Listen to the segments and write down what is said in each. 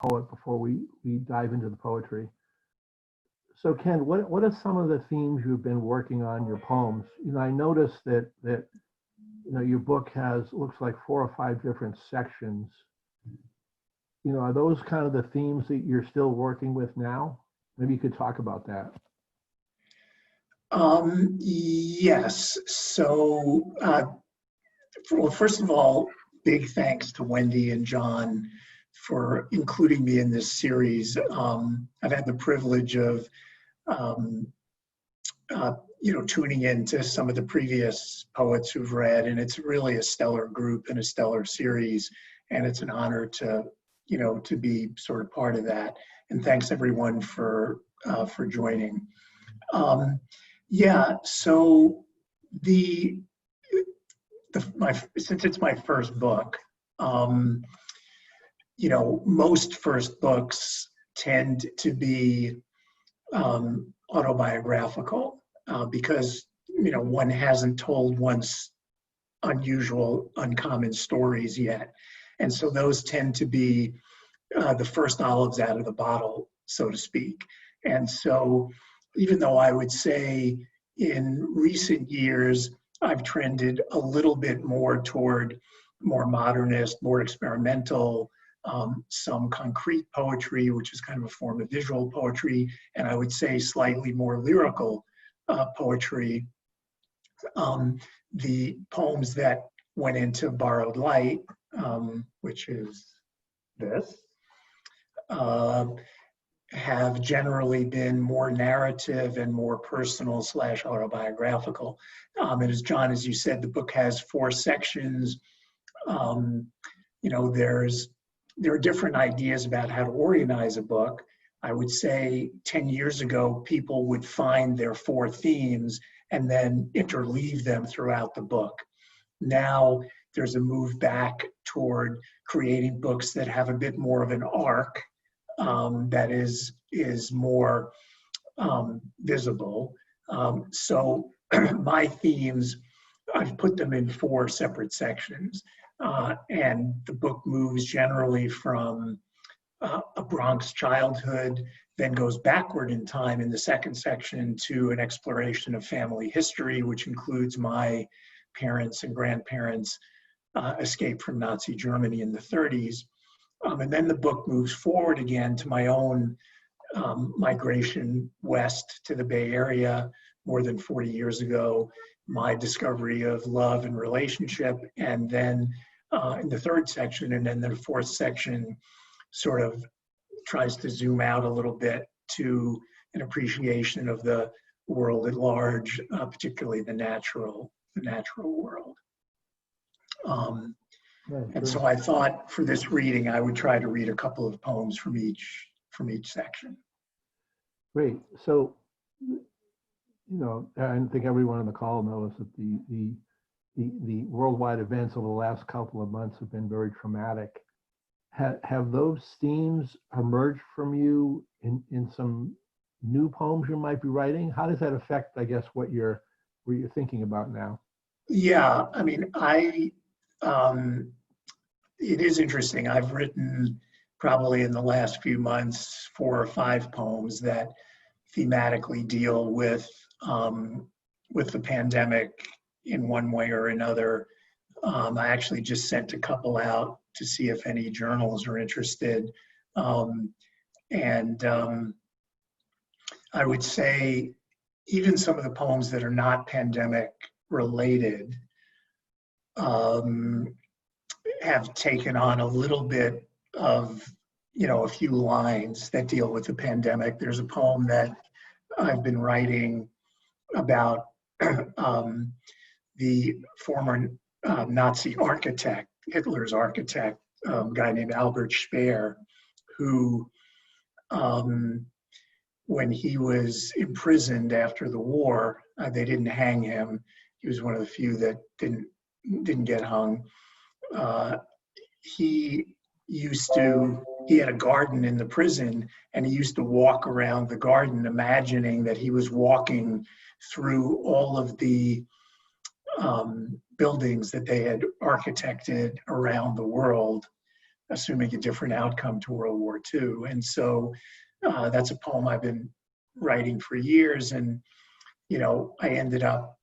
poet before we dive into the poetry. So Ken, what are some of the themes you've been working on your poems? I noticed that your book looks like 4 or 5 different sections. Are those kind of the themes that you're still working with now? Maybe you could talk about that. Yes. So, well, first of all, big thanks to Wendy and John for including me in this series. I've had the privilege of, tuning into some of the previous poets who've read, and it's really a stellar group and a stellar series, and it's an honor to be sort of part of that. And thanks everyone for joining. So since it's my first book, most first books tend to be autobiographical because one hasn't told one's unusual, uncommon stories yet, and so those tend to be the first olives out of the bottle, so to speak. And so, even though I would say in recent years I've trended a little bit more toward more modernist, more experimental, some concrete poetry, which is kind of a form of visual poetry, and I would say slightly more lyrical poetry. The poems that went into Borrowed Light, which is this, have generally been more narrative and more personal / autobiographical. And as John, as you said, the book has 4 sections. There are different ideas about how to organize a book. I would say 10 years ago, people would find their 4 themes and then interleave them throughout the book. Now there's a move back toward creating books that have a bit more of an arc that is more visible. So my themes, I've put them in 4 separate sections. And the book moves generally from a Bronx childhood, then goes backward in time in the second section to an exploration of family history, which includes my parents and grandparents' escape from Nazi Germany in the 30s. And then the book moves forward again to my own migration west to the Bay Area more than 40 years ago, my discovery of love and relationship, and then in the 3rd section, and then the 4th section sort of tries to zoom out a little bit to an appreciation of the world at large, particularly the natural world. And so I thought for this reading, I would try to read a couple of poems from each section. Great. So, I think everyone on the call knows that the worldwide events over the last couple of months have been very traumatic. Have those themes emerged from you in some new poems you might be writing? How does that affect, I guess, what you're thinking about now? Yeah, I mean, it is interesting. I've written probably in the last few months 4 or 5 poems that thematically deal with the pandemic in one way or another. I actually just sent a couple out to see if any journals are interested. I would say even some of the poems that are not pandemic related have taken on a little bit of, a few lines that deal with the pandemic. There's a poem that I've been writing about the former Nazi architect, Hitler's architect, a guy named Albert Speer, who, when he was imprisoned after the war, they didn't hang him. He was one of the few that didn't get hung. He had a garden in the prison, and he used to walk around the garden imagining that he was walking through all of the buildings that they had architected around the world assuming a different outcome to World War II. And so that's a poem I've been writing for years. And, I ended up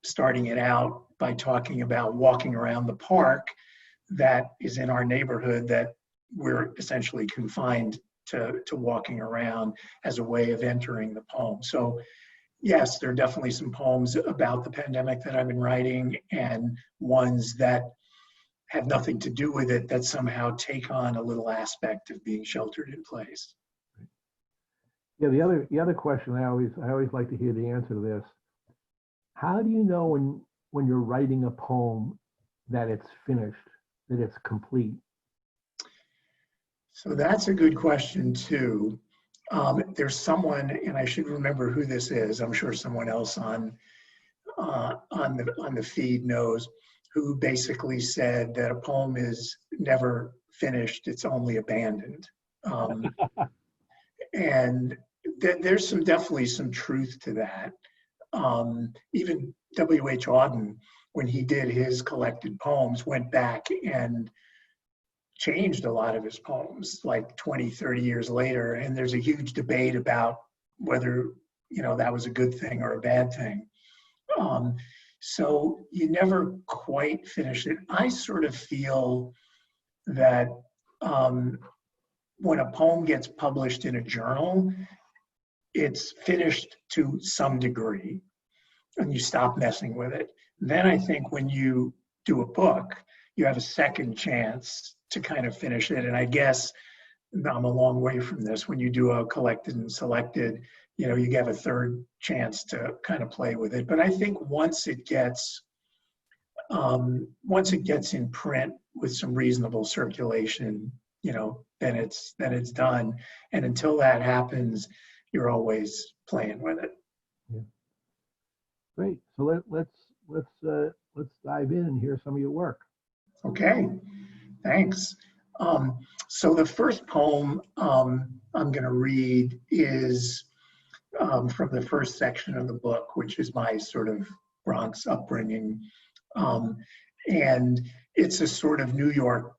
starting it out by talking about walking around the park that is in our neighborhood that we're essentially confined to walking around as a way of entering the poem. So yes, there are definitely some poems about the pandemic that I've been writing, and ones that have nothing to do with it that somehow take on a little aspect of being sheltered in place. Yeah, the other question I always like to hear the answer to this. How do you know when you're writing a poem that it's finished, that it's complete? So that's a good question too. There's someone, and I should remember who this is. I'm sure someone else on the feed knows, who basically said that a poem is never finished; it's only abandoned. And there's definitely some truth to that. Even W.H. Auden, when he did his collected poems, went back and changed a lot of his poems like 20, 30 years later. And there's a huge debate about whether, that was a good thing or a bad thing. So you never quite finish it. I sort of feel that when a poem gets published in a journal, it's finished to some degree and you stop messing with it. Then I think when you do a book, you have a second chance to kind of finish it. And I guess I'm a long way from this. When you do a collected and selected, you get a third chance to kind of play with it. But I think once it gets in print with some reasonable circulation, then it's done. And until that happens, you're always playing with it. Yeah. Great. So let's dive in and hear some of your work. Okay, thanks. So the first poem I'm going to read is from the first section of the book, which is my sort of Bronx upbringing. And it's a sort of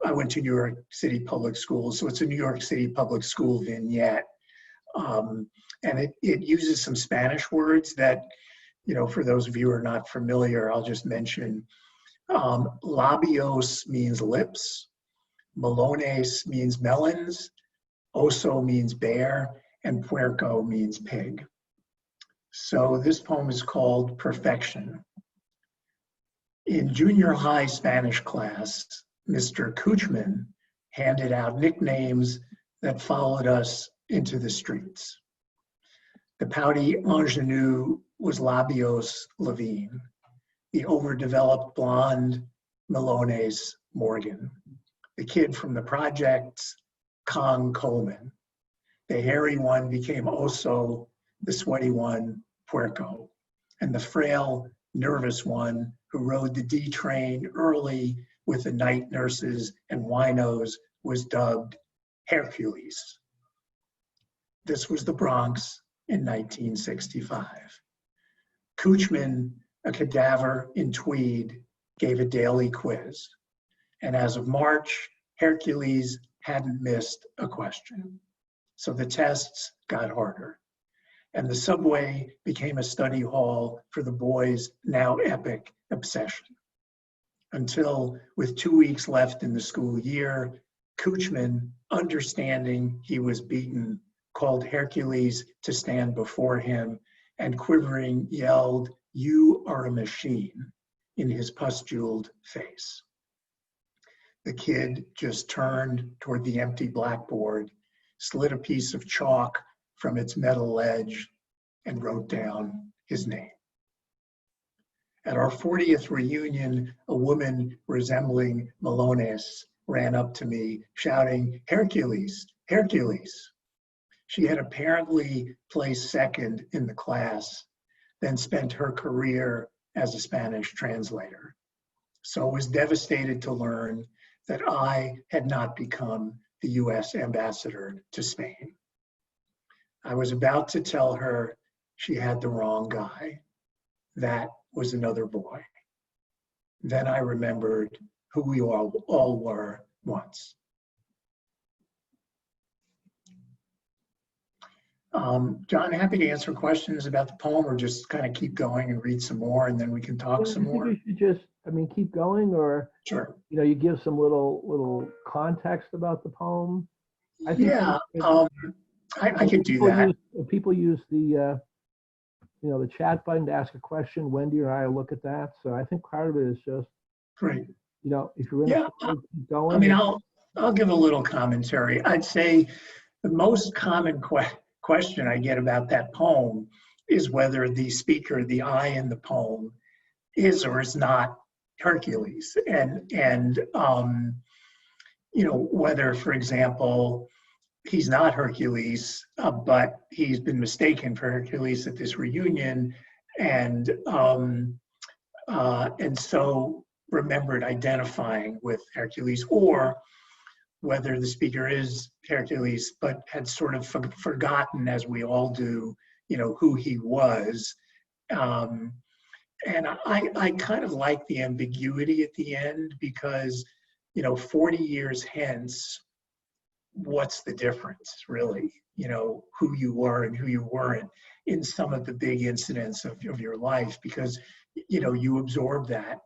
I went to New York City public schools, so it's a New York City public school vignette. And it uses some Spanish words that, for those of you who are not familiar, I'll just mention. Labios means lips, melones means melons, oso means bear, and puerco means pig. So this poem is called Perfection. In junior high Spanish class, Mr. Kuchman handed out nicknames that followed us into the streets. The pouty ingenue was Labios Levine, the overdeveloped blonde Melones Morgan, the kid from the projects, Kong Coleman. The hairy one became Oso, the sweaty one, Puerco, and the frail, nervous one who rode the D train early with the night nurses and winos was dubbed Hercules. This was the Bronx in 1965. Kuchman, a cadaver in tweed, gave a daily quiz. And as of March, Hercules hadn't missed a question. So the tests got harder. And the subway became a study hall for the boys' now epic obsession. Until, with 2 weeks left in the school year, Kuchman, understanding he was beaten, called Hercules to stand before him and quivering yelled, "You are a machine," in his pustuled face. The kid just turned toward the empty blackboard, slid a piece of chalk from its metal ledge, and wrote down his name. At our 40th reunion, a woman resembling Melones ran up to me, shouting, "Hercules, Hercules." She had apparently placed second in the class, then spent her career as a Spanish translator. So was devastated to learn that I had not become the US ambassador to Spain. I was about to tell her she had the wrong guy. That was another boy. Then I remembered who we all were once. John, happy to answer questions about the poem or just kind of keep going and read some more and then we can talk Yeah, some I think more. we should just, I mean, keep going, or, Sure. you give some little context about the poem. I think Yeah, I could do people that. use, people use the, the chat button to ask a question. Wendy or I look at that. So I think part of it is just, Great. if you're in Yeah, a story, keep I mean, going. I'll give a little commentary. I'd say the most common question I get about that poem is whether the speaker, the I in the poem, is or is not Hercules, and whether, for example, he's not Hercules, but he's been mistaken for Hercules at this reunion, and so remembered identifying with Hercules, or whether the speaker is Hercules, but had sort of forgotten, as we all do, who he was. Um, and I kind of like the ambiguity at the end because, 40 years hence, what's the difference, really? Who you were and who you weren't in some of the big incidents of your life, because, you absorb that.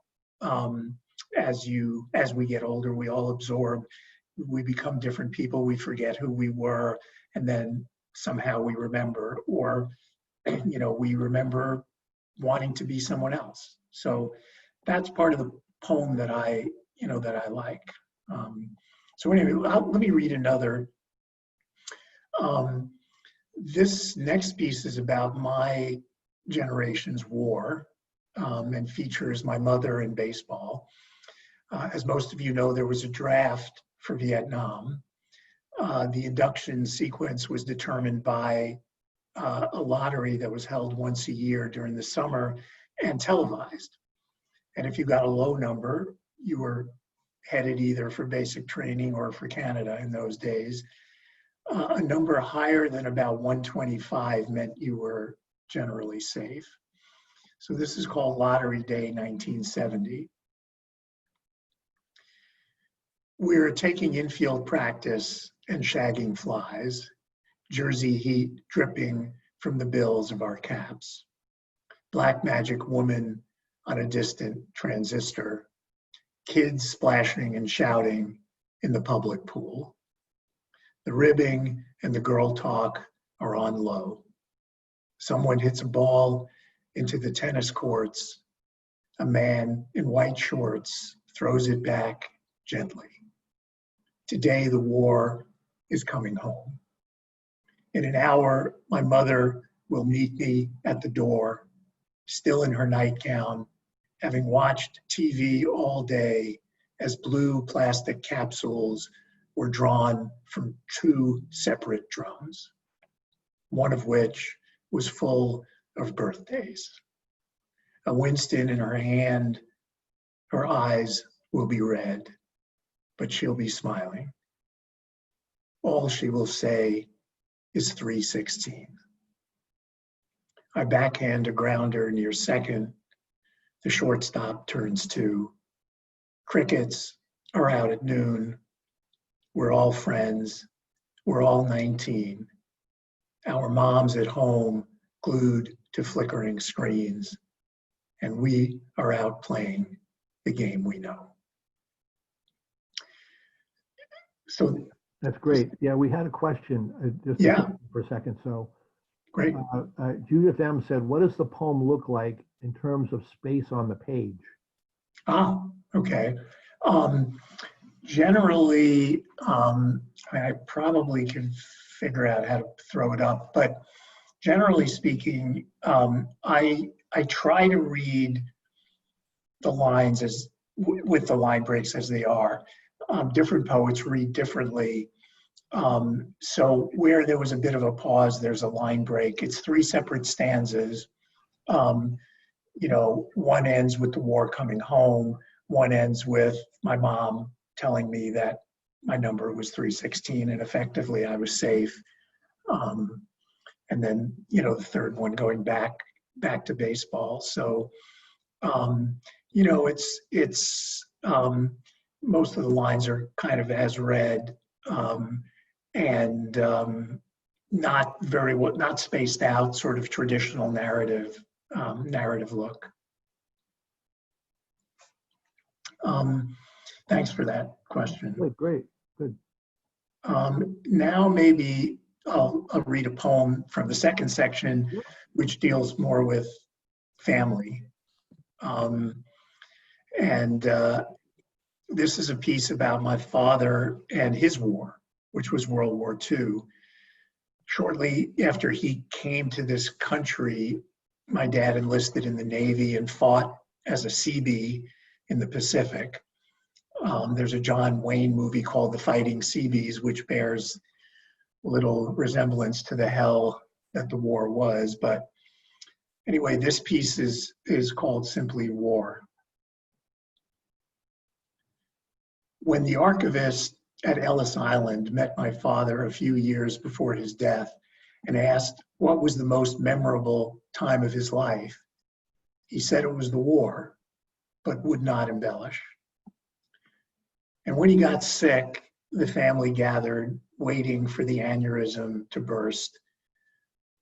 As we get older, we all absorb, we become different people, we forget who we were, and then somehow we remember, or, we remember wanting to be someone else. So that's part of the poem that I like. So anyway, let me read another. This next piece is about my generation's war, and features my mother in baseball. As most of you know, there was a draft for Vietnam. The induction sequence was determined by a lottery that was held once a year during the summer and televised. And if you got a low number, you were headed either for basic training or for Canada in those days. A number higher than about 125 meant you were generally safe. So this is called Lottery Day 1970. We were taking infield practice and shagging flies, Jersey heat dripping from the bills of our caps. Black magic woman on a distant transistor, kids splashing and shouting in the public pool. The ribbing and the girl talk are on low. Someone hits a ball into the tennis courts. A man in white shorts throws it back gently. Today the war is coming home. In an hour, my mother will meet me at the door, still in her nightgown, having watched TV all day as blue plastic capsules were drawn from two separate drums, one of which was full of birthdays. A Winston in her hand, her eyes will be red, but she'll be smiling. All she will say is 316. I backhand a grounder near second. The shortstop turns 2. Crickets are out at noon. We're all friends. We're all 19. Our moms at home glued to flickering screens. And we are out playing the game we know. So That's great. Yeah, we had a question just yeah, for a second. So great. Judith M. said, what does the poem look like in terms of space on the page? Okay. Generally, I probably could figure out how to throw it up, but generally speaking, I try to read the lines as with the line breaks as they are. Different poets read differently. So where there was a bit of a pause, there's a line break. It's 3 separate stanzas. One ends with the war coming home. One ends with my mom telling me that my number was 316 and effectively I was safe. And then, the third one going back to baseball. So, it's most of the lines are kind of as read. And not spaced out, sort of traditional narrative look. Thanks for that question. Wait, great, good. Now maybe I'll read a poem from the second section, which deals more with family. This is a piece about my father and his war, which was World War II. Shortly after he came to this country, my dad enlisted in the Navy and fought as a Seabee in the Pacific. There's a John Wayne movie called The Fighting Seabees, which bears little resemblance to the hell that the war was. But anyway, this piece is called simply War. When the archivist at Ellis Island met my father a few years before his death and asked what was the most memorable time of his life, he said it was the war, but would not embellish. And when he got sick, the family gathered, waiting for the aneurysm to burst,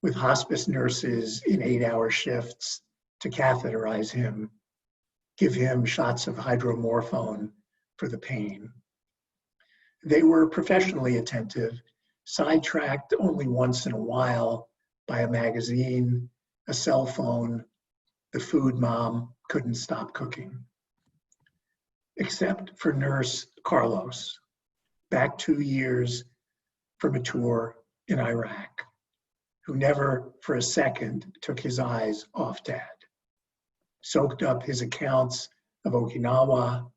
with hospice nurses in 8-hour shifts to catheterize him, give him shots of hydromorphone for the pain. They were professionally attentive, sidetracked only once in a while by a magazine, a cell phone, the food mom couldn't stop cooking. Except for Nurse Carlos, back 2 years from a tour in Iraq, who never for a second took his eyes off Dad, soaked up his accounts of Okinawa,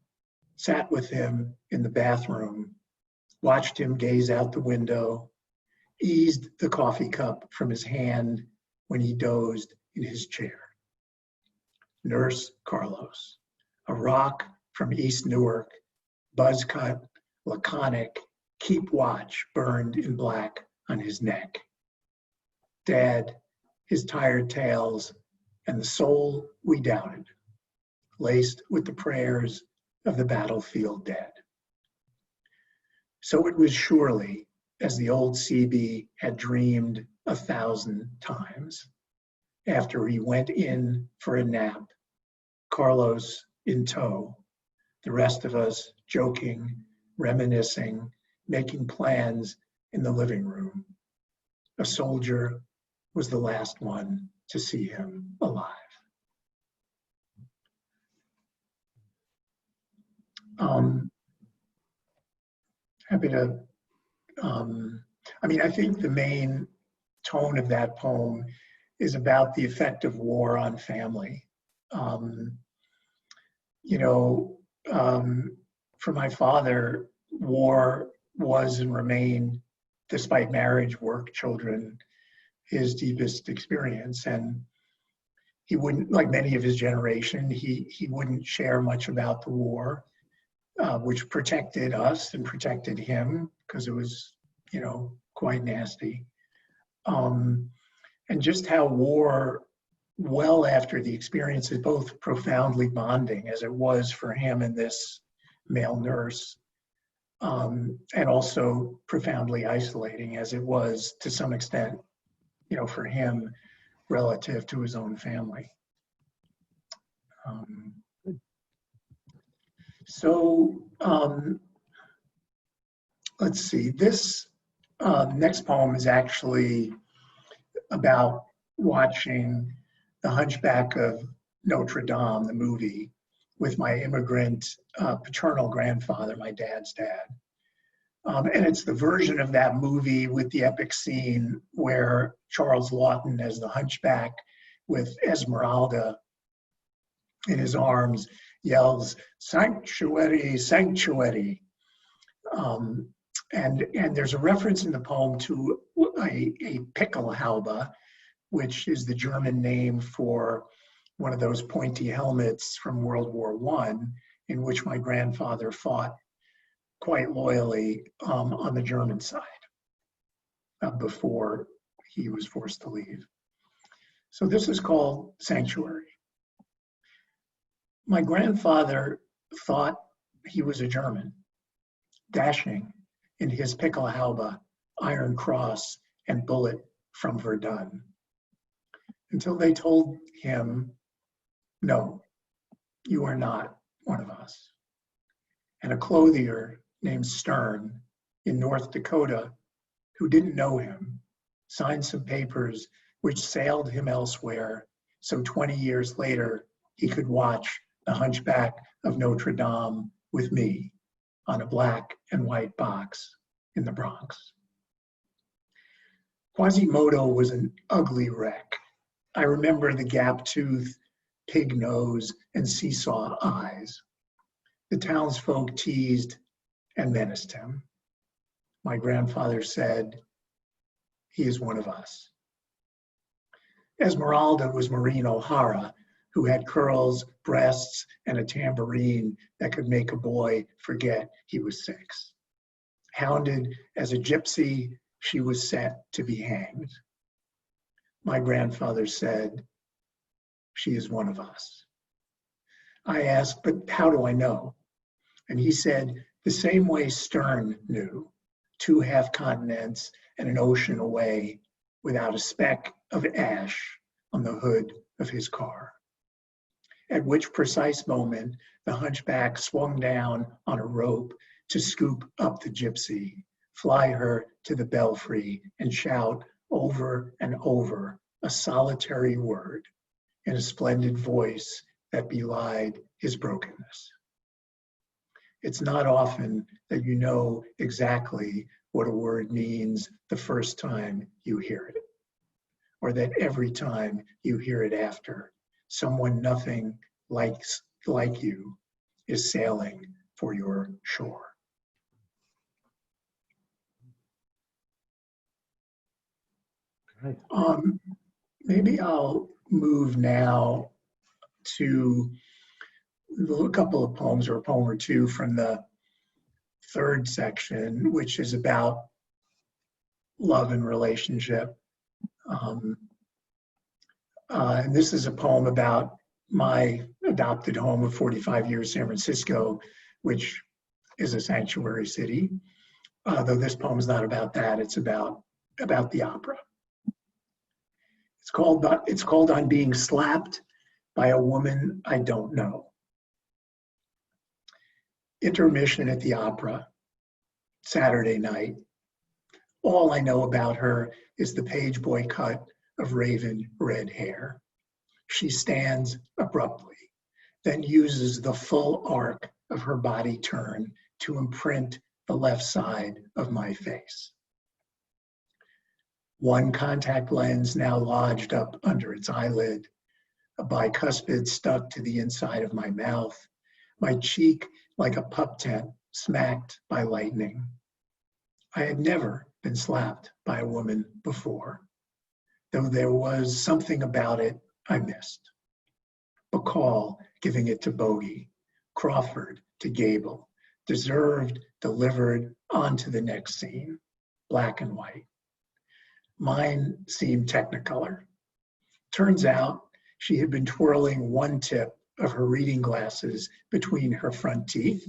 sat with him in the bathroom, watched him gaze out the window, eased the coffee cup from his hand when he dozed in his chair. Nurse Carlos, a rock from East Newark, buzz cut, laconic, keep watch burned in black on his neck. Dad, his tired tales, and the soul we doubted, laced with the prayers of the battlefield dead. So it was surely as the old Seabee had dreamed 1,000 times. After he went in for a nap, Carlos in tow, the rest of us joking, reminiscing, making plans in the living room. A soldier was the last one to see him alive. Happy to, I think the main tone of that poem is about the effect of war on family. For my father, war was and remained, despite marriage, work, children, his deepest experience. And he wouldn't, like many of his generation, he wouldn't share much about the war, which protected us and protected him because it was, quite nasty. And just how war, well after the experience, is both profoundly bonding, as it was for him and this male nurse, and also profoundly isolating, as it was to some extent, for him relative to his own family. Let's see, this next poem is actually about watching The Hunchback of Notre Dame, the movie, with my immigrant paternal grandfather, my dad's dad. And it's the version of that movie with the epic scene where Charles Laughton, as the hunchback with Esmeralda in his arms, yells, "Sanctuary, sanctuary." And there's a reference in the poem to a Pickelhaube, which is the German name for one of those pointy helmets from World War I, in which my grandfather fought quite loyally on the German side before he was forced to leave. So this is called Sanctuary. My grandfather thought he was a German, dashing in his Pickelhaube, Iron Cross, and Bullet from Verdun, until they told him, no, you are not one of us. And a clothier named Stern in North Dakota, who didn't know him, signed some papers which sailed him elsewhere, so 20 years later he could watch The Hunchback of Notre Dame with me on a black and white box in the Bronx. Quasimodo was an ugly wreck. I remember the gap tooth, pig nose, and seesaw eyes. The townsfolk teased and menaced him. My grandfather said, he is one of us. Esmeralda was Maureen O'Hara, who had curls, breasts, and a tambourine that could make a boy forget he was 6. Hounded as a gypsy, she was set to be hanged. My grandfather said, she is one of us. I asked, but how do I know? And he said, the same way Stern knew, 2 half-continents and an ocean away, without a speck of ash on the hood of his car. At which precise moment, the hunchback swung down on a rope to scoop up the gypsy, fly her to the belfry, and shout over and over a solitary word in a splendid voice that belied his brokenness. It's not often that you know exactly what a word means the first time you hear it, or that every time you hear it after, someone nothing like you is sailing for your shore. Right. Maybe I'll move now to a couple of poems, or a poem or two from the 3rd section, which is about love and relationship. And this is a poem about my adopted home of 45 years, San Francisco, which is a sanctuary city. Though this poem is not about that, it's about the opera. It's called On Being Slapped by a Woman I Don't Know. Intermission at the opera, Saturday night. All I know about her is the page boy cut of raven red hair. She stands abruptly, then uses the full arc of her body turn to imprint the left side of my face. One contact lens now lodged up under its eyelid, a bicuspid stuck to the inside of my mouth, my cheek like a pup tent smacked by lightning. I had never been slapped by a woman before, though there was something about it I missed. Bacall giving it to Bogey, Crawford to Gable, deserved, delivered, on to the next scene, black and white. Mine seemed technicolor. Turns out she had been twirling one tip of her reading glasses between her front teeth,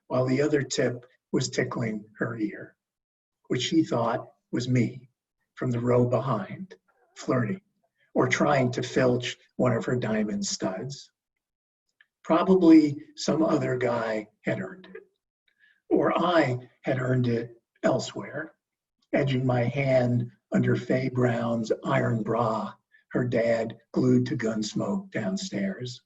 while the other tip was tickling her ear, which she thought was me from the row behind, flirting or trying to filch one of her diamond studs. Probably some other guy had earned it, or I had earned it elsewhere, edging my hand under Faye Brown's iron bra, her dad glued to gun smoke downstairs,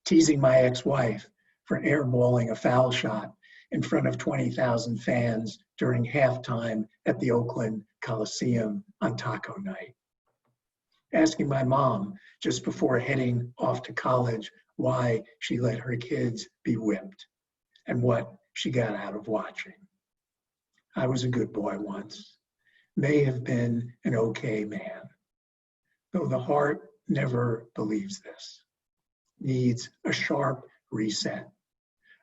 teasing my ex-wife for airballing a foul shot in front of 20,000 fans during halftime at the Oakland Coliseum on taco night. Asking my mom just before heading off to college why she let her kids be whipped and what she got out of watching. I was a good boy once, may have been an okay man, though the heart never believes this. Needs a sharp reset,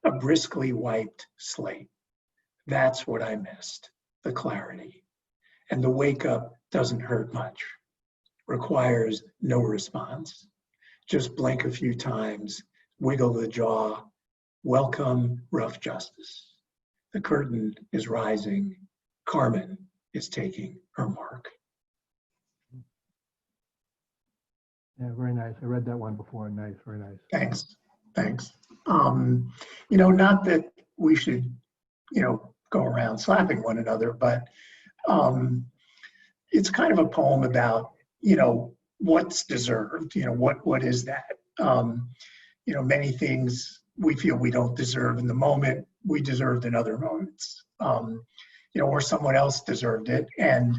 a briskly wiped slate. That's what I missed, the clarity. And the wake up doesn't hurt much, requires no response. Just blink a few times, wiggle the jaw, welcome rough justice. The curtain is rising. Carmen is taking her mark. Yeah, very nice. I read that one before. Nice, very nice. Thanks. Thanks. Not that we should, go around slapping one another, but it's kind of a poem about, what's deserved, what is that? Many things we feel we don't deserve in the moment, we deserved in other moments, or someone else deserved it. And,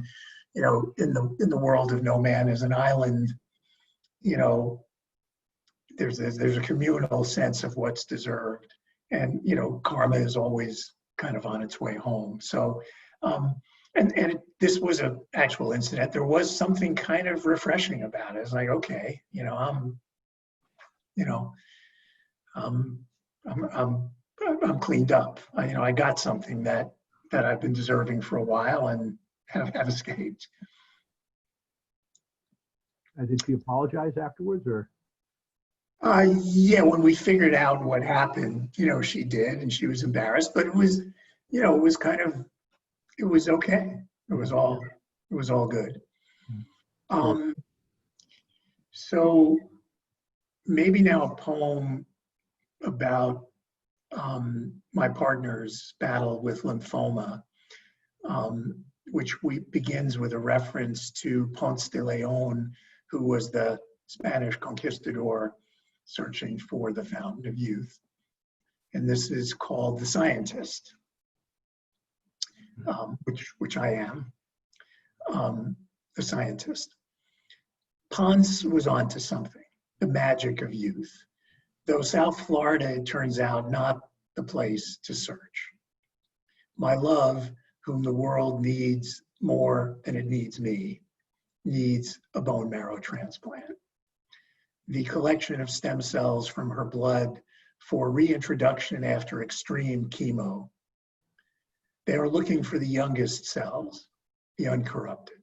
in the world of no man is an island, there's a communal sense of what's deserved, and karma is always kind of on its way home. So this was an actual incident. There was something kind of refreshing about it. It's like, okay, I'm cleaned up. I got something that I've been deserving for a while and have escaped. Did she apologize afterwards, or? Yeah, when we figured out what happened, she did, and she was embarrassed, but it was kind of, it was okay. It was all good. So maybe now a poem about my partner's battle with lymphoma, which begins with a reference to Ponce de Leon, who was the Spanish conquistador searching for the fountain of youth. And this is called The Scientist, which I am, the scientist. Ponce was onto something, the magic of youth. Though South Florida, it turns out, not the place to search. My love, whom the world needs more than it needs me, needs a bone marrow transplant. The collection of stem cells from her blood for reintroduction after extreme chemo. They are looking for the youngest cells, the uncorrupted.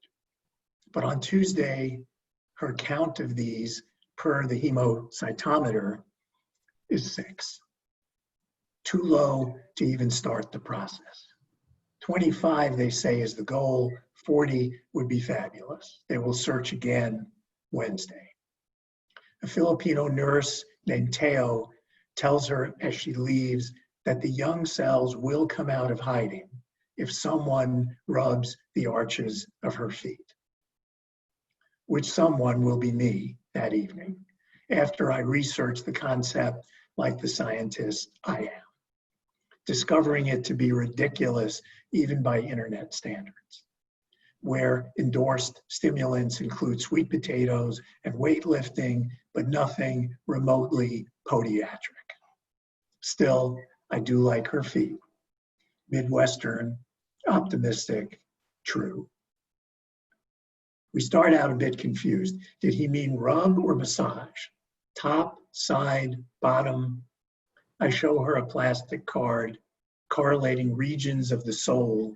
But on Tuesday, her count of these per the hemocytometer is 6. Too low to even start the process. 25, they say, is the goal. 40 would be fabulous. They will search again Wednesday. A Filipino nurse named Teo tells her as she leaves that the young cells will come out of hiding if someone rubs the arches of her feet, which someone will be me that evening, after I research the concept like the scientist I am, discovering it to be ridiculous even by internet standards, where endorsed stimulants include sweet potatoes and weightlifting, but nothing remotely podiatric. Still, I do like her feet. Midwestern, optimistic, true. We start out a bit confused. Did he mean rub or massage? Top, side, bottom? I show her a plastic card correlating regions of the soul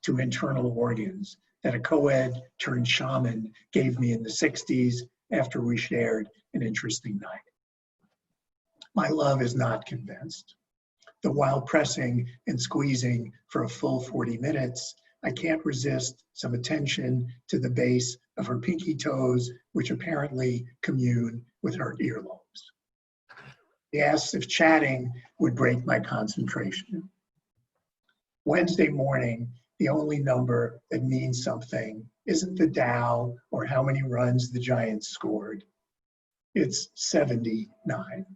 to internal organs that a co-ed turned shaman gave me in the 60s after we shared an interesting night. My love is not convinced. Though while pressing and squeezing for a full 40 minutes, I can't resist some attention to the base of her pinky toes, which apparently commune with her earlobes. He asks if chatting would break my concentration. Wednesday morning, the only number that means something isn't the Dow or how many runs the Giants scored. It's 79.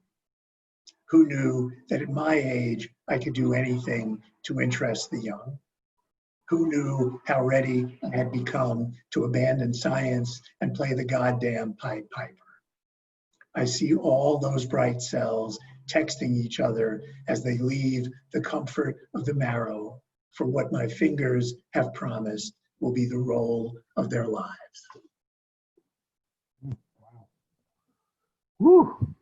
Who knew that at my age, I could do anything to interest the young? Who knew how ready I had become to abandon science and play the goddamn Pied Piper? I see all those bright cells texting each other as they leave the comfort of the marrow for what my fingers have promised will be the role of their lives. Wow. Woo.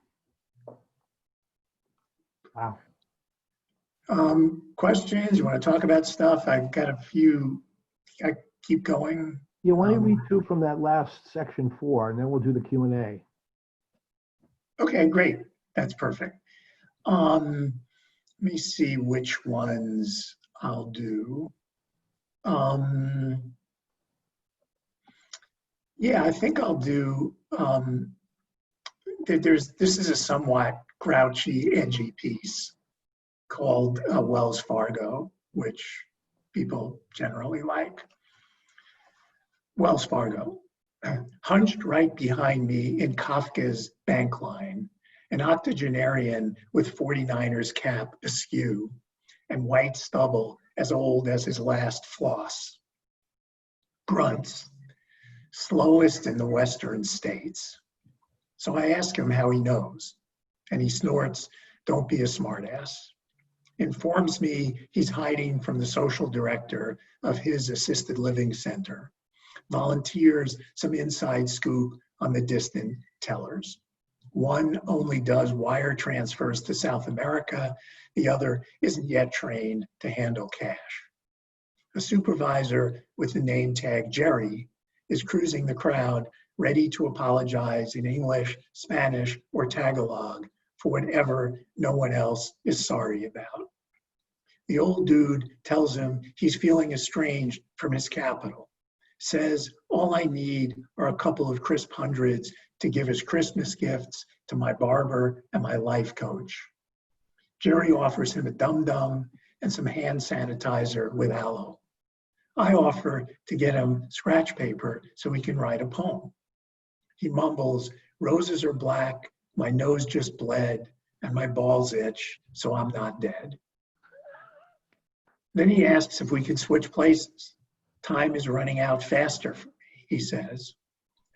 Wow. Questions? You want to talk about stuff? I've got a few. I keep going. Yeah, why don't you read through from that last section 4, and then we'll do the Q&A. Okay, great. That's perfect. Let me see which ones I'll do. Um, yeah, I think I'll do. This is a somewhat grouchy, edgy piece called Wells Fargo, which people generally like. Wells Fargo. Hunched right behind me in Kafka's bank line, an octogenarian with 49ers cap askew and white stubble as old as his last floss. Grunts, slowest in the western states. So I ask him how he knows, and he snorts, "Don't be a smartass." Informs me he's hiding from the social director of his assisted living center. Volunteers some inside scoop on the distant tellers. One only does wire transfers to South America. The other isn't yet trained to handle cash. A supervisor with the name tag Jerry is cruising the crowd, ready to apologize in English, Spanish, or Tagalog for whatever no one else is sorry about. The old dude tells him he's feeling estranged from his capital, says, all I need are a couple of crisp hundreds to give as Christmas gifts to my barber and my life coach. Jerry offers him a dum-dum and some hand sanitizer with aloe. I offer to get him scratch paper so he can write a poem. He mumbles, roses are black, my nose just bled, and my balls itch, so I'm not dead. Then he asks if we can switch places. Time is running out faster for me, he says,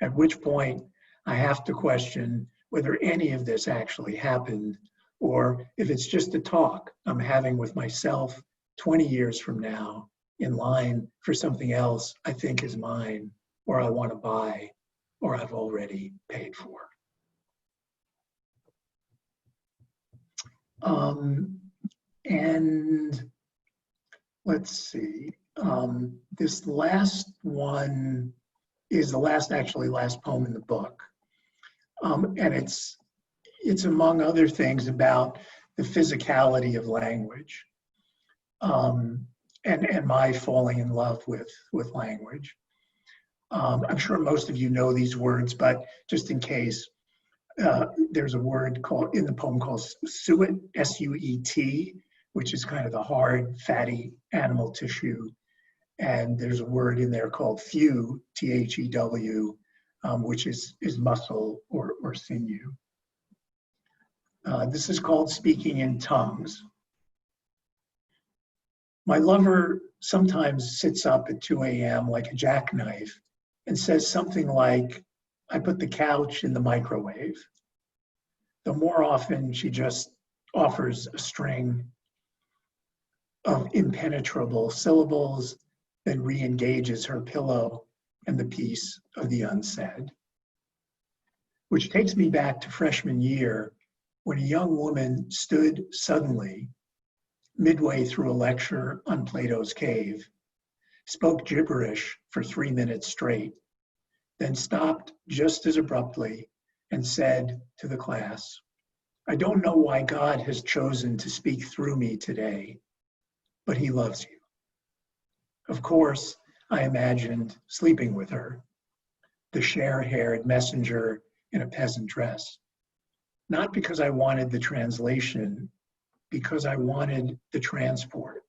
at which point I have to question whether any of this actually happened or if it's just a talk I'm having with myself 20 years from now in line for something else I think is mine or I want to buy or I've already paid for. And let's see, this last one is the last poem in the book. And it's among other things about the physicality of language and my falling in love with language. I'm sure most of you know these words, but just in case, there's a word called in the poem called suet, S-U-E-T, which is kind of the hard, fatty animal tissue. And there's a word in there called thew, T-H-E-W, which is muscle or sinew. This is called speaking in tongues. My lover sometimes sits up at 2 a.m. like a jackknife and says something like, I put the couch in the microwave. Though more often she just offers a string of impenetrable syllables, then re-engages her pillow and the piece of the unsaid. Which takes me back to freshman year when a young woman stood suddenly midway through a lecture on Plato's cave, spoke gibberish for 3 minutes straight, then stopped just as abruptly and said to the class, I don't know why God has chosen to speak through me today, but he loves you. Of course, I imagined sleeping with her, the share-haired messenger in a peasant dress, not because I wanted the translation, because I wanted the transport,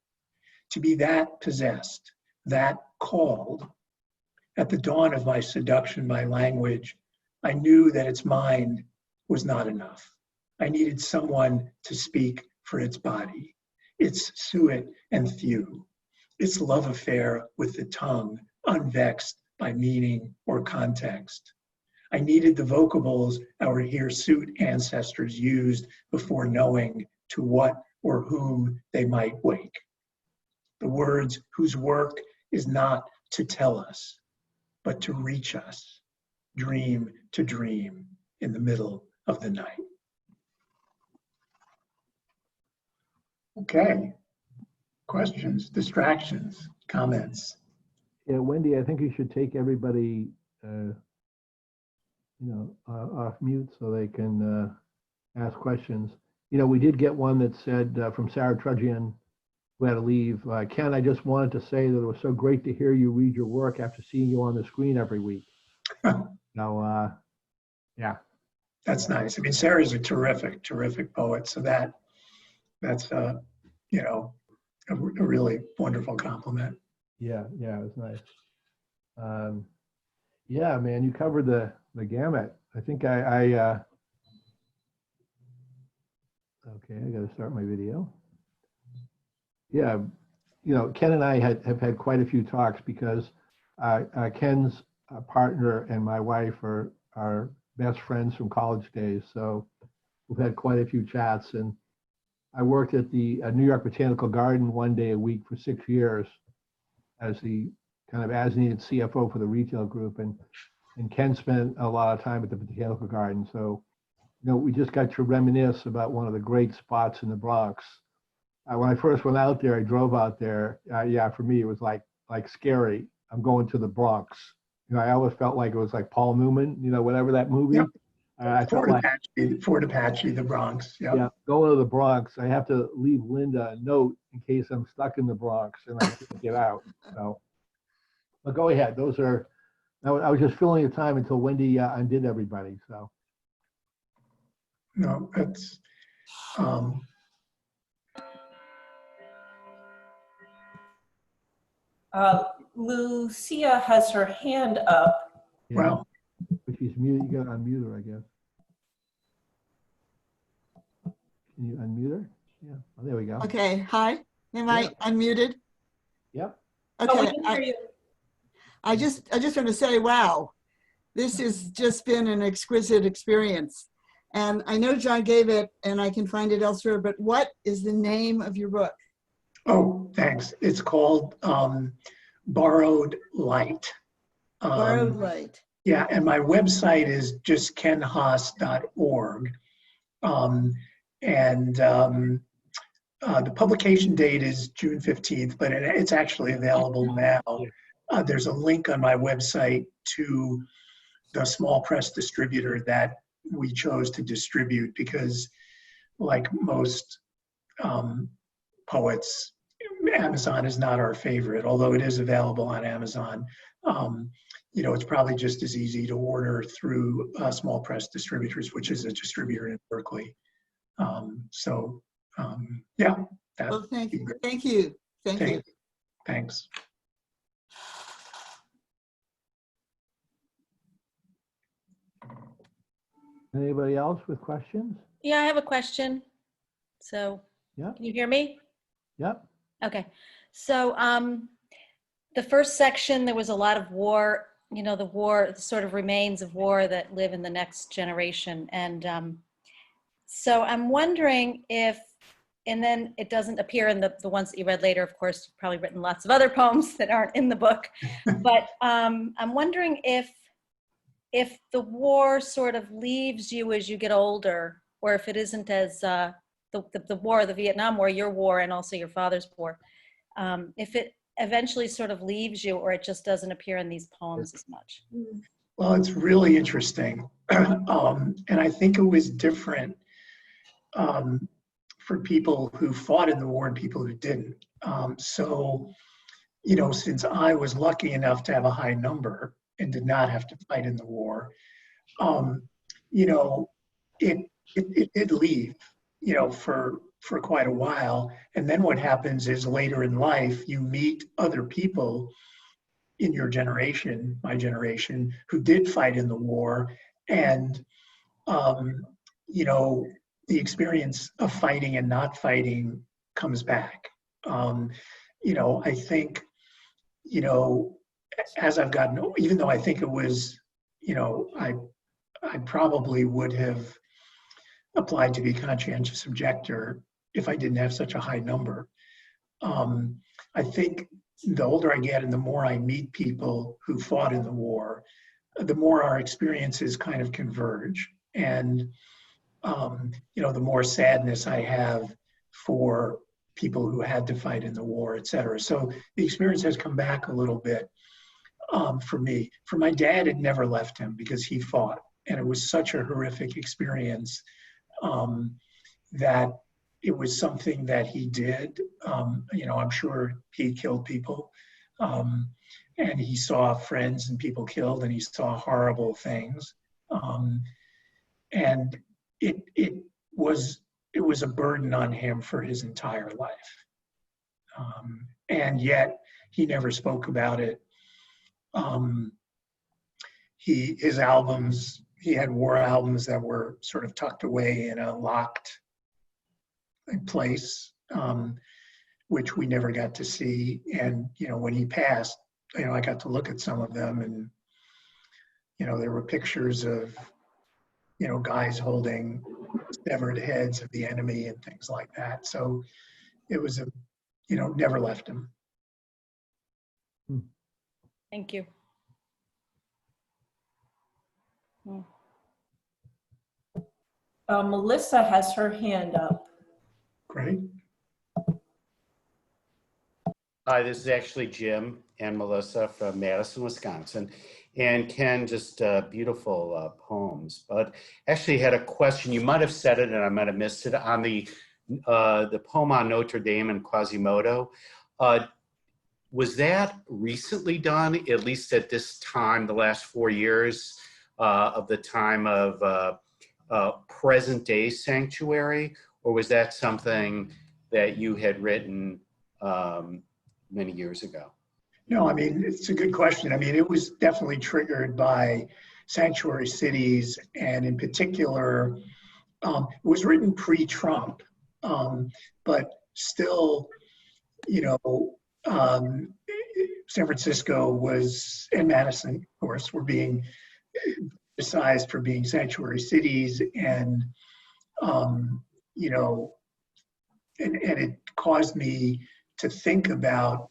to be that possessed, that called. At the dawn of my seduction by language, I knew that its mind was not enough. I needed someone to speak for its body, its suet and thew, its love affair with the tongue, unvexed by meaning or context. I needed the vocables our hirsute ancestors used before knowing to what or whom they might wake. The words whose work is not to tell us, but to reach us, dream to dream in the middle of the night. Okay, questions, distractions, comments? Yeah, Wendy, I think you should take everybody, off mute so they can ask questions. We did get one that said from Sarah Trudgian, who had to leave. Ken, I just wanted to say that it was so great to hear you read your work after seeing you on the screen every week. So, yeah. That's nice. I mean, Sarah's a terrific, terrific poet. So that's you know, a really wonderful compliment. Yeah, it was nice. Um, yeah, man, you covered the gamut. I think okay, I got to start my video. Yeah, Ken and I have had quite a few talks because Ken's partner and my wife are best friends from college days. So we've had quite a few chats. And I worked at the New York Botanical Garden one day a week for 6 years as the kind of as needed CFO for the retail group. And Ken spent a lot of time at the Botanical Garden. So, we just got to reminisce about one of the great spots in the Bronx. When I first went out there, I drove out there. Yeah, for me, it was like scary. I'm going to the Bronx. I always felt like it was like Paul Newman, whatever that movie. Yep. I felt like, Fort Apache, the Bronx. Yep. yeah, going to the Bronx. I have to leave Linda a note in case I'm stuck in the Bronx and I can't get out. So, but go ahead. I was just filling the time until Wendy undid everybody. So. No, that's, Lucia has her hand up. Yeah. well, But she's muted. You got to unmute her, I guess. Can you unmute her? Yeah. Oh, there we go. Okay. Hi. Am I unmuted? Yep. Oh, we Okay. can hear you. I just want to say, wow, this has just been an exquisite experience. And I know John gave it and I can find it elsewhere, but what is the name of your book? oh, thanks. It's called Borrowed Light. Borrowed Light. Yeah, and my website is just kenhaas.org. The publication date is June 15th, but it's actually available now. There's a link on my website to the small press distributor that we chose to distribute because, like most poets, Amazon is not our favorite, although it is available on Amazon. It's probably just as easy to order through small press distributors, which is a distributor in Berkeley. Yeah. Well, thank you. Thank you. Thank you. Thanks. Anybody else with questions? Yeah, I have a question. So, Yeah. Can you hear me? Yep. Okay. So, the first section, there was a lot of war, the war, the sort of remains of war that live in the next generation. And so I'm wondering if, and then it doesn't appear in the ones that you read later, of course, you've probably written lots of other poems that aren't in the book, but I'm wondering if the war sort of leaves you as you get older, or if it isn't as the war, the Vietnam War, your war, and also your father's war, if it eventually sort of leaves you, or it just doesn't appear in these poems as much. Well, it's really interesting. And I think it was different for people who fought in the war and people who didn't. Since I was lucky enough to have a high number and did not have to fight in the war, it did leave, for quite a while. And then what happens is later in life, you meet other people in your generation, my generation, who did fight in the war. And, the experience of fighting and not fighting comes back. I think, as I've gotten, even though I think it was, I probably would have applied to be conscientious objector if I didn't have such a high number. I think the older I get and the more I meet people who fought in the war, the more our experiences kind of converge. And, the more sadness I have for people who had to fight in the war, et cetera. So the experience has come back a little bit for me. For my dad, it never left him because he fought. And it was such a horrific experience that it was something that he did. You know, I'm sure he killed people. And he saw friends and people killed, and he saw horrible things. And it was a burden on him for his entire life. And yet he never spoke about it. His albums, he had war albums that were sort of tucked away in a locked place, which we never got to see. And, you know, when he passed, you know, I got to look at some of them, and, you know, there were pictures of, you know, guys holding severed heads of the enemy and things like that. So it was you know, never left him. Thank you. Melissa has her hand up. Great. Hi, this is actually Jim and Melissa from Madison, Wisconsin. And Ken, just beautiful poems. But actually had a question. You might have said it and I might have missed it on the poem on Notre Dame and Quasimodo. Was that recently done, at least at this time, the last 4 years of the time of present day sanctuary? Or was that something that you had written many years ago? No, I mean, it's a good question. I mean, it was definitely triggered by sanctuary cities, and in particular, it was written pre-Trump, but still, you know, San Francisco was, and Madison, of course, were being criticized for being sanctuary cities, and you know, and it caused me to think about,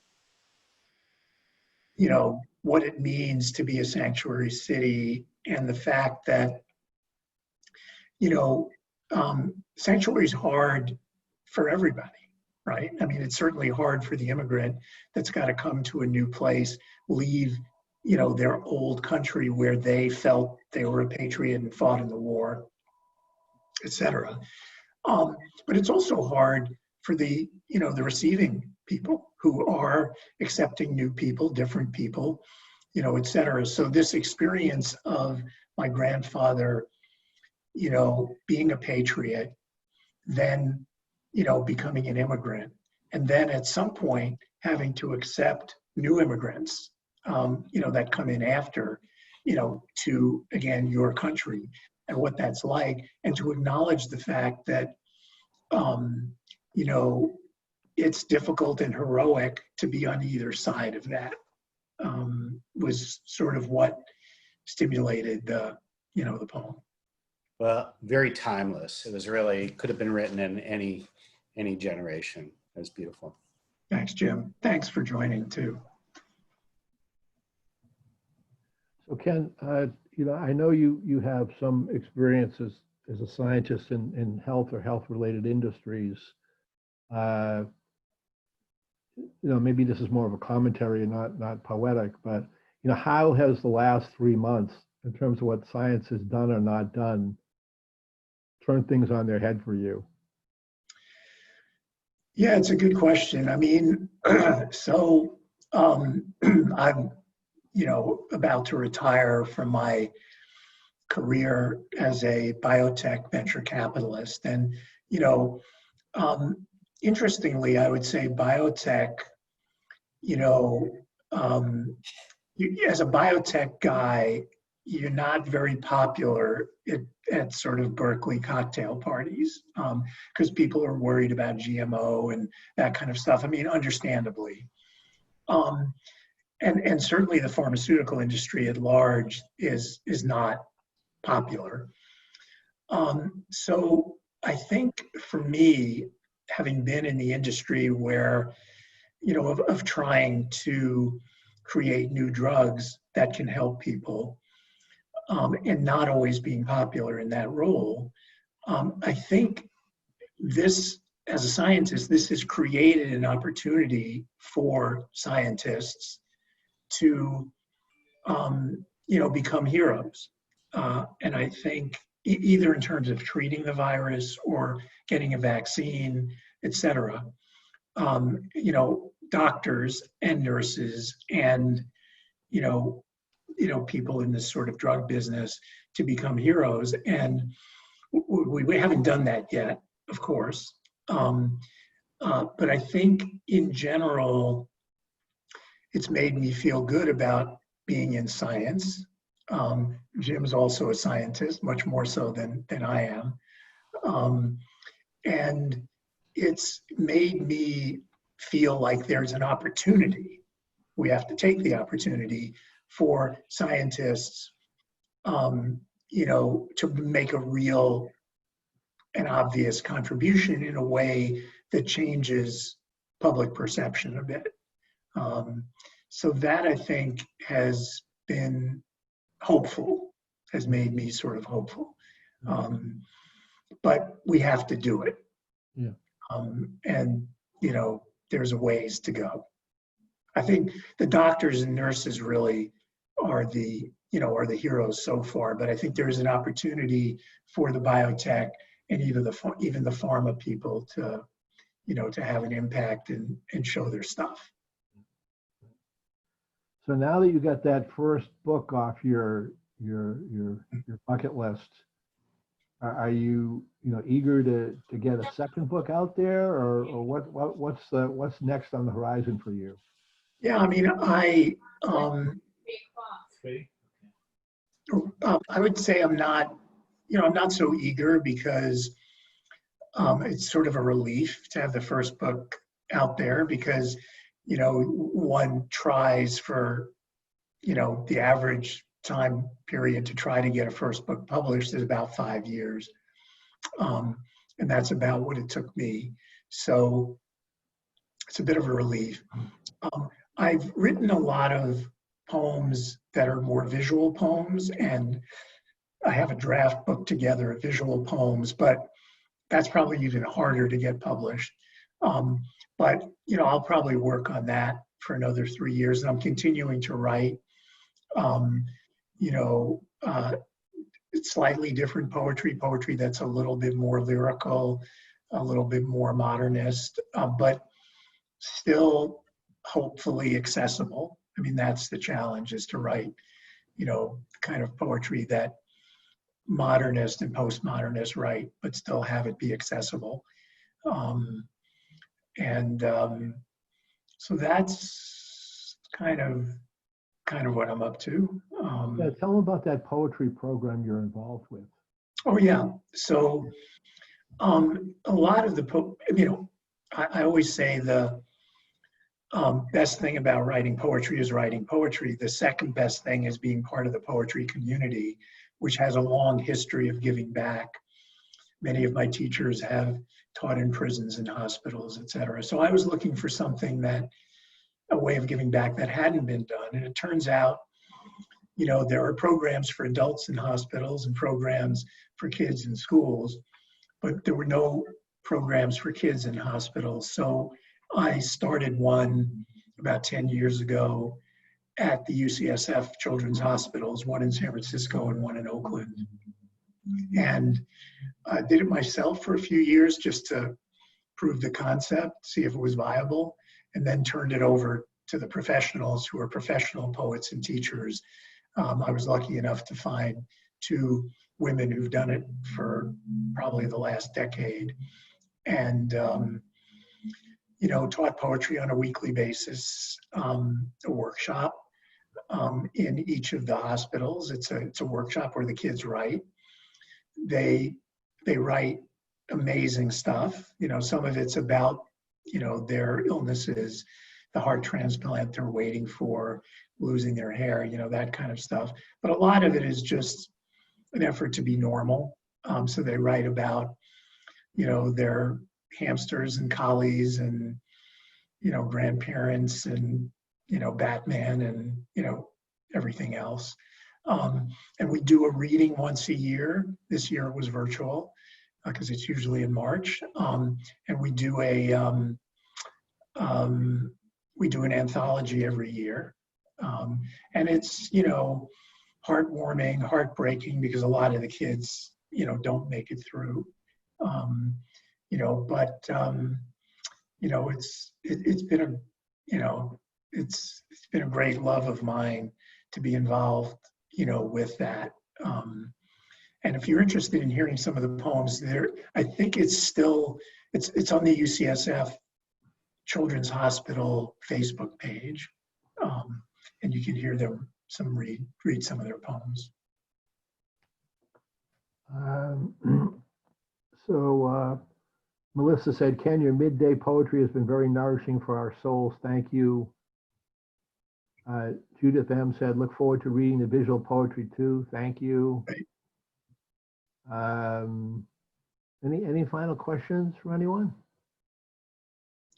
you know, what it means to be a sanctuary city, and the fact that, you know, sanctuary is hard for everybody, right? I mean, it's certainly hard for the immigrant that's got to come to a new place, leave, you know, their old country where they felt they were a patriot and fought in the war, et cetera. But it's also hard for the, you know, the receiving people who are accepting new people, different people, you know, et cetera. So this experience of my grandfather, you know, being a patriot, then, you know, becoming an immigrant, and then at some point having to accept new immigrants, you know, that come in after, you know, to, again, your country and what that's like, and to acknowledge the fact that, you know, it's difficult and heroic to be on either side of that, was sort of what stimulated the, you know, the poem. Well, very timeless. It was really, could have been written in any generation. It was beautiful. Thanks, Jim. Thanks for joining too. So Ken, you know, I know you have some experience as a scientist in health or health-related industries. You know, maybe this is more of a commentary and not poetic, but, you know, how has the last 3 months, in terms of what science has done or not done, turned things on their head for you? Yeah, it's a good question. I mean, so I'm, you know, about to retire from my career as a biotech venture capitalist. And, you know, interestingly, I would say biotech, you know, as a biotech guy, you're not very popular at sort of Berkeley cocktail parties, because people are worried about GMO and that kind of stuff. I mean, understandably. And certainly the pharmaceutical industry at large is not popular. So I think for me, having been in the industry where, you know, of trying to create new drugs that can help people, and not always being popular in that role, I think this, as a scientist, this has created an opportunity for scientists to, you know, become heroes. And I think, either in terms of treating the virus or getting a vaccine, et cetera. Doctors and nurses and, people in this sort of drug business to become heroes. And we haven't done that yet, of course. But I think in general, it's made me feel good about being in science. Jim's also a scientist, much more so than I am. And it's made me feel like there's an opportunity. We have to take the opportunity for scientists, to make a real and obvious contribution in a way that changes public perception a bit. So that, I think, has been hopeful, has made me sort of hopeful. But we have to do it. Yeah. And, there's a ways to go. I think the doctors and nurses really are the heroes so far, but I think there is an opportunity for the biotech and even the pharma people to have an impact and show their stuff. So now that you got that first book off your bucket list, are you eager to get a second book out there, or what's next on the horizon for you? Yeah, I mean, I would say I'm not so eager because it's sort of a relief to have the first book out there because, one tries for, the average time period to try to get a first book published is about 5 years. And that's about what it took me. So it's a bit of a relief. I've written a lot of poems that are more visual poems, and I have a draft book together of visual poems, but that's probably even harder to get published. But, I'll probably work on that for another 3 years, and I'm continuing to write, it's slightly different poetry that's a little bit more lyrical, a little bit more modernist, but still hopefully accessible. I mean, that's the challenge, is to write, kind of poetry that modernist and postmodernists write, but still have it be accessible. So that's kind of what I'm up to. Yeah, tell them about that poetry program you're involved with. Oh yeah, so a lot of I always say the best thing about writing poetry is writing poetry. The second best thing is being part of the poetry community, which has a long history of giving back. Many of my teachers have taught in prisons and hospitals, et cetera. So I was looking for something a way of giving back that hadn't been done. And it turns out, there are programs for adults in hospitals and programs for kids in schools, but there were no programs for kids in hospitals. So I started one about 10 years ago at the UCSF Children's Hospitals, one in San Francisco and one in Oakland. And I did it myself for a few years just to prove the concept, see if it was viable, and then turned it over to the professionals who are professional poets and teachers. I was lucky enough to find 2 women who've done it for probably the last decade, and taught poetry on a weekly basis, a workshop in each of the hospitals. It's a workshop where the kids write. They write amazing stuff. Some of it's about, their illnesses, the heart transplant they're waiting for, losing their hair, that kind of stuff. But a lot of it is just an effort to be normal. So they write about, their hamsters and collies and, grandparents and, Batman and, everything else. And we do a reading once a year. This year it was virtual because it's usually in March. And we do an anthology every year. And it's, heartwarming, heartbreaking, because a lot of the kids don't make it through. But it's been it's been a great love of mine to be involved, with that. And if you're interested in hearing some of the poems there, I think it's on the UCSF Children's Hospital Facebook page. And you can hear them read some of their poems. So Melissa said, Ken, your midday poetry has been very nourishing for our souls. Thank you. Judith M. said, look forward to reading the visual poetry too. Thank you. Any final questions from anyone?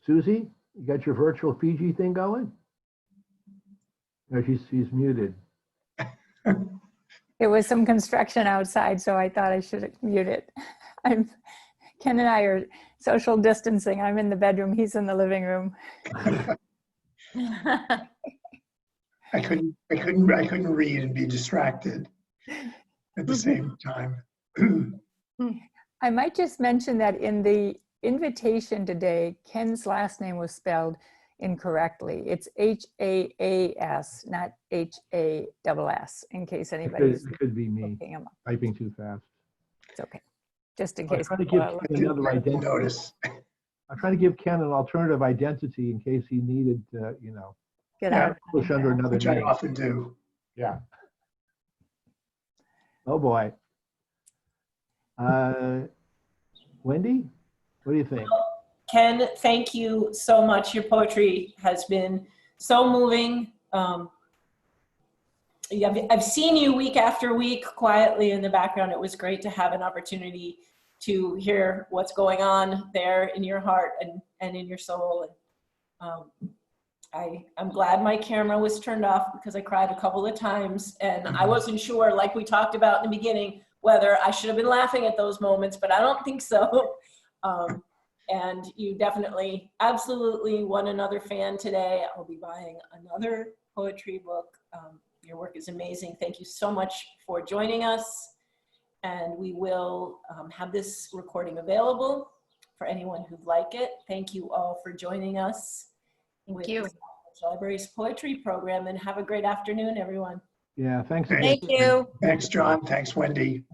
Susie, you got your virtual Fiji thing going? No, she's muted. There was some construction outside, so I thought I should mute it. Ken and I are social distancing. I'm in the bedroom, he's in the living room. I couldn't read and be distracted at the same time. I might just mention that in the invitation today, Ken's last name was spelled incorrectly. It's H-A-A-S, not H-A-S-S, in case anybody's It could be me looking him up. typing too fast. It's okay. Just in I'm case. trying to give people are Ken another identity. Notice. I'm trying to give Ken an alternative identity in case he needed to, Get Yeah. out. push under another Which I name. often do. Yeah. Oh boy. Wendy, what do you think? Ken, thank you so much. Your poetry has been so moving. I've seen you week after week quietly in the background. It was great to have an opportunity to hear what's going on there in your heart and in your soul. I'm glad my camera was turned off because I cried a couple of times and I wasn't sure, like we talked about in the beginning, whether I should have been laughing at those moments, but I don't think so. And you definitely, absolutely won another fan today. I'll be buying another poetry book. Your work is amazing. Thank you so much for joining us. And we will have this recording available for anyone who'd like it. Thank you all for joining us. Thank you. The Library's poetry program, and have a great afternoon, everyone. Yeah, thanks. Thank again. Thank you. Thanks, John. Thanks, Wendy.